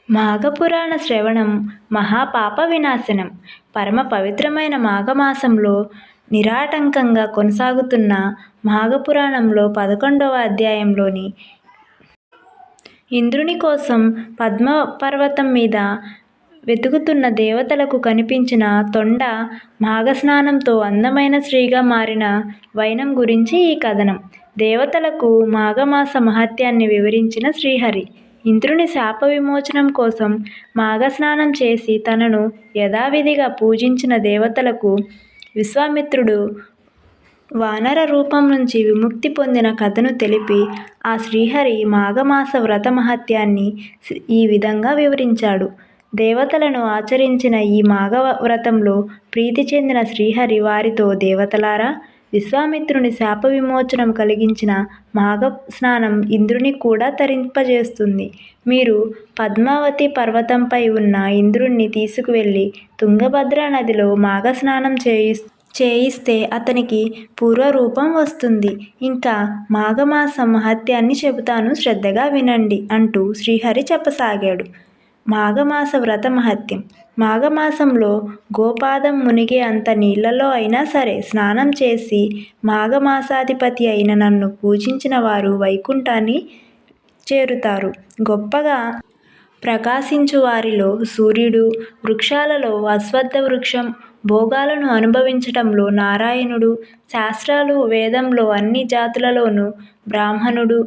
మాఘపురాణ శ్రవణం మహాపాప వినాశనం. పరమ పవిత్రమైన మాఘమాసంలో నిరాటంకంగా కొనసాగుతున్న మాఘపురాణంలో 11వ అధ్యాయంలోని ఇంద్రుని కోసం పద్మపర్వతం మీద వెతుకుతున్న దేవతలకు కనిపించిన తొండ మాఘస్నానంతో అందమైన స్త్రీగా మారిన వైనం గురించి ఈ కథనం. దేవతలకు మాఘమాస మహత్యాన్ని వివరించిన శ్రీహరి ఇంద్రుని శాప విమోచనం కోసం మాఘస్నానం చేసి తనను యథావిధిగా పూజించిన దేవతలకు విశ్వామిత్రుడు వానర రూపం నుంచి విముక్తి పొందిన కథను తెలిపి ఆ శ్రీహరి మాఘమాస వ్రత మహత్యాన్ని ఈ విధంగా వివరించాడు. దేవతలను ఆచరించిన ఈ మాఘ వ్రతంలో ప్రీతి చెందిన శ్రీహరి వారితో, దేవతలారా, విశ్వామిత్రుని శాప విమోచనం కలిగించిన మాఘ స్నానం ఇంద్రుని కూడా తరింపజేస్తుంది. మీరు పద్మావతి పర్వతంపై ఉన్న ఇంద్రుణ్ణి తీసుకువెళ్ళి తుంగభద్రా నదిలో మాఘ స్నానం చేయిస్తే అతనికి పూర్వరూపం వస్తుంది. ఇంకా మాఘమాస మహత్యాన్ని చెబుతాను, శ్రద్ధగా వినండి అంటూ శ్రీహరి చెప్పసాగాడు. మాఘమాస వ్రత మహత్యం. మాఘమాసంలో గోపాదం మునిగే అంత నీళ్లలో అయినా సరే స్నానం చేసి మాఘమాసాధిపతి అయిన నన్ను పూజించిన వారు వైకుంఠాన్ని చేరుతారు. గొప్పగా ప్రకాశించు వారిలో సూర్యుడు, వృక్షాలలో అశ్వత్థ వృక్షం, భోగాలను అనుభవించటంలో నారాయణుడు, శాస్త్రాలు వేదంలో అన్ని జాతులలోనూ బ్రాహ్మణుడు,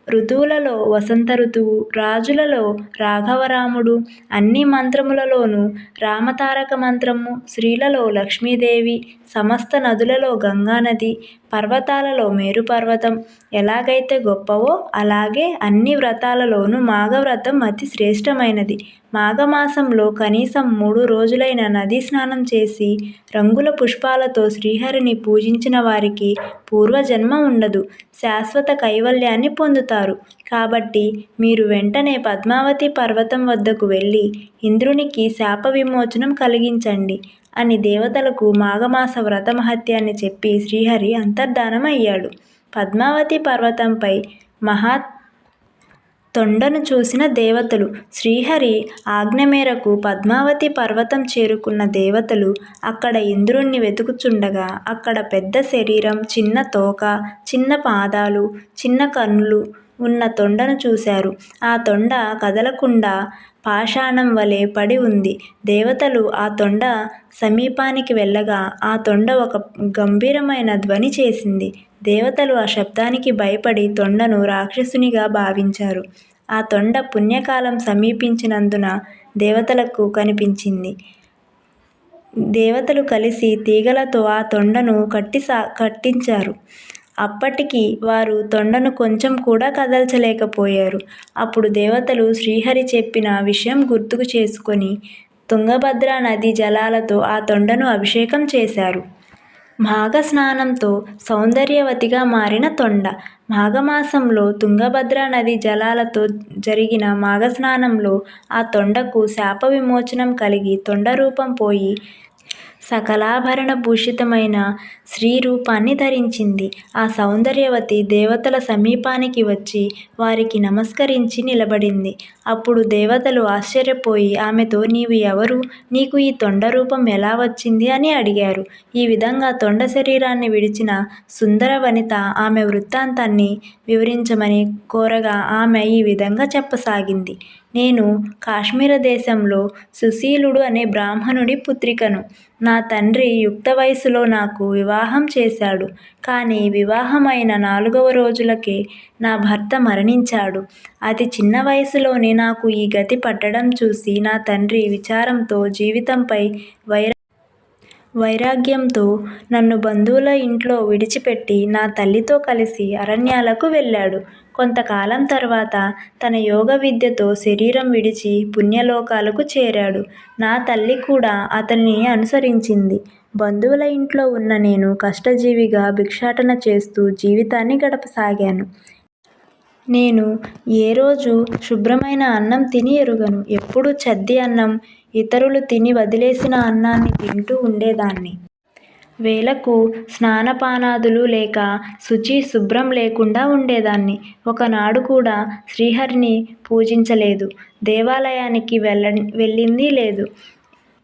ఋతువులలో వసంత ఋతువు, రాజులలో రాఘవరాముడు, అన్ని మంత్రములలోనూ రామతారక మంత్రము, స్త్రీలలో లక్ష్మీదేవి, సమస్త నదులలో గంగానది, పర్వతాలలో మేరుపర్వతం ఎలాగైతే గొప్పవో అలాగే అన్ని వ్రతాలలోనూ మాఘవ్రతం అతి శ్రేష్టమైనది. మాఘమాసంలో కనీసం 3 రోజులైన నదీ స్నానం చేసి రంగుల పుష్పాలతో శ్రీహరిని పూజించిన వారికి పూర్వజన్మ ఉండదు, శాశ్వత కైవల్యాన్ని పొందుతారు. కాబట్టి మీరు వెంటనే పద్మావతి పర్వతం వద్దకు వెళ్ళి ఇంద్రునికి శాప విమోచనం కలిగించండి అని దేవతలకు మాఘమాస వ్రత మహత్యాన్ని చెప్పి శ్రీహరి అంతర్ధానం అయ్యాడు. పద్మావతి పర్వతంపై మహా తొండను చూసిన దేవతలు. శ్రీహరి ఆజ్ఞ మేరకు పద్మావతి పర్వతం చేరుకున్న దేవతలు అక్కడ ఇంద్రుణ్ణి వెతుకుచుండగా అక్కడ పెద్ద శరీరం, చిన్న తోక, చిన్న పాదాలు, చిన్న కన్నులు ఉన్న తొండను చూశారు. ఆ తొండ కదలకుండా పాషాణం వలె పడి ఉంది. దేవతలు ఆ తొండ సమీపానికి వెళ్ళగా ఆ తొండ ఒక గంభీరమైన ధ్వని చేసింది. దేవతలు ఆ శబ్దానికి భయపడి తొండను రాక్షసునిగా భావించారు. ఆ తొండ పుణ్యకాలం సమీపించినందున దేవతలకు కనిపించింది. దేవతలు కలిసి తీగలతో ఆ తొండను కట్టించారు. అప్పటికి వారు తొండను కొంచెం కూడా కదల్చలేకపోయారు. అప్పుడు దేవతలు శ్రీహరి చెప్పిన విషయం గుర్తుకు చేసుకొని తుంగభద్రా నదీ జలాలతో ఆ తొండను అభిషేకం చేశారు. మాఘ స్నానంతో సౌందర్యవతిగా మారిన తొండ. మాఘమాసంలో తుంగభద్రా నదీ జలాలతో జరిగిన మాఘస్నానంలో ఆ తొండకు శాప విమోచనం కలిగి తొండ రూపం పోయి సకలాభరణ భూషితమైన స్త్రీ రూపాన్ని ధరించింది. ఆ సౌందర్యవతి దేవతల సమీపానికి వచ్చి వారికి నమస్కరించి నిలబడింది. అప్పుడు దేవతలు ఆశ్చర్యపోయి ఆమెతో, నీవు ఎవరు? నీకు ఈ తొండ రూపం ఎలా వచ్చింది అని అడిగారు. ఈ విధంగా తొండ శరీరాన్ని విడిచిన సుందర వనిత ఆమె వృత్తాంతాన్ని వివరించమని కోరగా ఆమె ఈ విధంగా చెప్పసాగింది. నేను కాశ్మీర దేశంలో సుశీలుడు అనే బ్రాహ్మణుడి పుత్రికను. నా తండ్రి యుక్త వయసులో నాకు వివాహం చేశాడు. కానీ వివాహమైన 4వ రోజులకే నా భర్త మరణించాడు. అతి చిన్న వయసులోనే నాకు ఈ గతి పట్టడం చూసి నా తండ్రి విచారంతో, జీవితంపై వైరాగ్యంతో నన్ను బంధువుల ఇంట్లో విడిచిపెట్టి నా తల్లితో కలిసి అరణ్యాలకు వెళ్ళాడు. కొంతకాలం తర్వాత తన యోగ విద్యతో శరీరం విడిచి పుణ్యలోకాలకు చేరాడు. నా తల్లి కూడా అతన్ని అనుసరించింది. బంధువుల ఇంట్లో ఉన్న నేను కష్టజీవిగా భిక్షాటన చేస్తూ జీవితాన్ని గడపసాగాను. నేను ఏ రోజు శుభ్రమైన అన్నం తిని ఎరుగను. ఎప్పుడూ చద్ది అన్నం, ఇతరులు తిని వదిలేసిన అన్నాన్ని తింటూ ఉండేదాన్ని. వేళకు స్నానపానాదులు లేక శుచి శుభ్రం లేకుండా ఉండేదాన్ని. ఒకనాడు కూడా శ్రీహరిని పూజించలేదు. దేవాలయానికి వెళ్ళింది లేదు.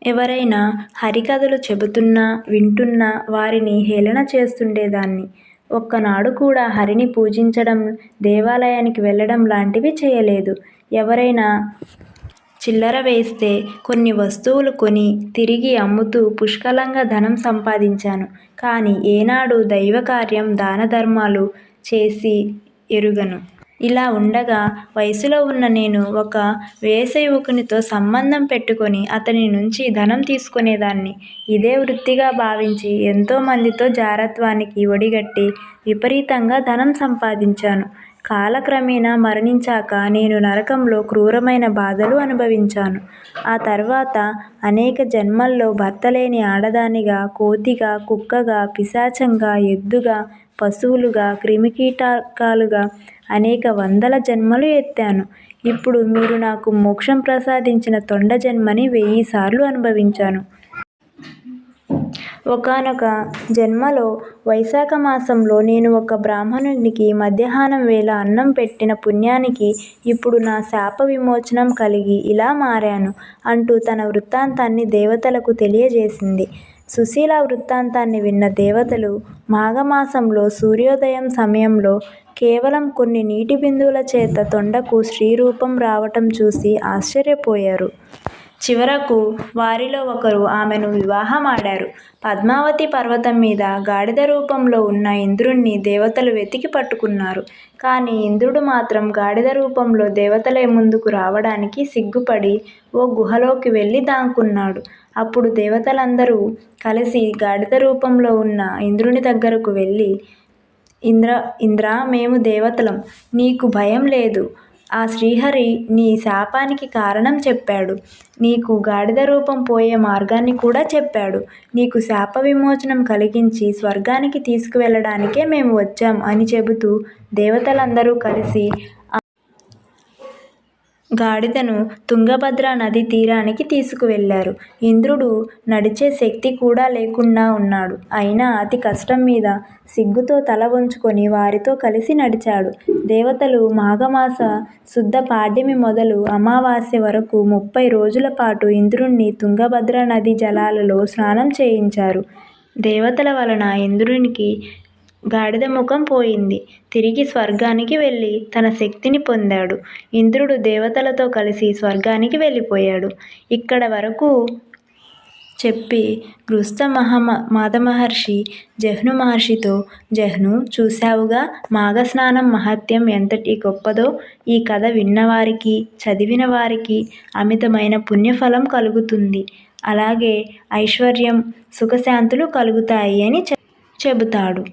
ఎవరైనా హరికథలు చెబుతున్నా వింటున్నా వారిని హేళన చేస్తుండేదాన్ని. ఒక్కనాడు కూడా హరిని పూజించడం, దేవాలయానికి వెళ్ళడం లాంటివి చేయలేదు. ఎవరైనా చిల్లర వేస్తే కొన్ని వస్తువులు కొని తిరిగి అమ్ముతూ పుష్కలంగా ధనం సంపాదించాను. కానీ ఏనాడూ దైవకార్యం, దానధర్మాలు చేసి ఎరుగను. ఇలా ఉండగా వయసులో ఉన్న నేను ఒక వేశ్య యువకునితో సంబంధం పెట్టుకొని అతని నుంచి ధనం తీసుకునేదాన్ని. ఇదే వృత్తిగా భావించి ఎంతోమందితో జారత్వానికి ఒడిగట్టి విపరీతంగా ధనం సంపాదించాను. కాలక్రమేణా మరణించాక నేను నరకంలో క్రూరమైన బాధలు అనుభవించాను. ఆ తర్వాత అనేక జన్మల్లో భర్తలేని ఆడదానిగా, కోతిగా, కుక్కగా, పిశాచంగా, ఎద్దుగా, పశువులుగా, క్రిమికీటకాలుగా అనేక వందల జన్మలు ఎత్తాను. ఇప్పుడు మీరు నాకు మోక్షం ప్రసాదించిన తొండ జన్మని 1000 సార్లు అనుభవించాను. ఒకానొక జన్మలో వైశాఖ మాసంలో నేను ఒక బ్రాహ్మణునికి మధ్యాహ్నం వేళ అన్నం పెట్టిన పుణ్యానికి ఇప్పుడు నా శాప విమోచనం కలిగి ఇలా మారాను అంటూ తన వృత్తాంతాన్ని దేవతలకు తెలియజేసింది. సుశీల వృత్తాంతాన్ని విన్న దేవతలు మాఘమాసంలో సూర్యోదయం సమయంలో కేవలం కొన్ని నీటి బిందువుల చేత తొండకు స్త్రీరూపం రావటం చూసి ఆశ్చర్యపోయారు. చివరకు వారిలో ఒకరు ఆమెను వివాహమాడారు. పద్మావతి పర్వతం మీద గాడిద రూపంలో ఉన్న ఇంద్రుణ్ణి దేవతలు వెతికి పట్టుకున్నారు. కానీ ఇంద్రుడు మాత్రం గాడిద రూపంలో దేవతల ముందుకు రావడానికి సిగ్గుపడి ఓ గుహలోకి వెళ్ళి దాక్కున్నాడు. అప్పుడు దేవతలందరూ కలిసి గాడిద రూపంలో ఉన్న ఇంద్రుని దగ్గరకు వెళ్ళి, ఇంద్రా, మేము దేవతలం, నీకు భయం లేదు. ఆ శ్రీహరి నీ శాపానికి కారణం చెప్పాడు. నీకు గాడిద రూపం పోయే మార్గాన్ని కూడా చెప్పాడు. నీకు శాప విమోచనం కలిగించి స్వర్గానికి తీసుకువెళ్ళడానికే మేము వచ్చాం అని చెబుతూ దేవతలందరూ కలిసి గాడిదను తుంగభద్రా నదీ తీరానికి తీసుకువెళ్ళారు. ఇంద్రుడు నడిచే శక్తి కూడా లేకుండా ఉన్నాడు. అయినా అతి కష్టం మీద సిగ్గుతో తల వంచుకొని వారితో కలిసి నడిచాడు. దేవతలు మాఘమాస శుద్ధ పాడ్యమి మొదలు అమావాస్య వరకు 30 రోజుల పాటు ఇంద్రుణ్ణి తుంగభద్రా నదీ జలాలలో స్నానం చేయించారు. దేవతల వలన ఇంద్రునికి గాడిద ముఖం పోయింది. తిరిగి స్వర్గానికి వెళ్ళి తన శక్తిని పొందాడు. ఇంద్రుడు దేవతలతో కలిసి స్వర్గానికి వెళ్ళిపోయాడు. ఇక్కడ వరకు చెప్పి గృహస్థ మాతమహర్షి జహ్ను మహర్షితో, జహ్ను, చూశావుగా మాఘస్నానం మహత్యం ఎంతటి గొప్పదో. ఈ కథ విన్నవారికి, చదివిన వారికి అమితమైన పుణ్యఫలం కలుగుతుంది. అలాగే ఐశ్వర్యం, సుఖశాంతులు కలుగుతాయి అని చెబుతాడు.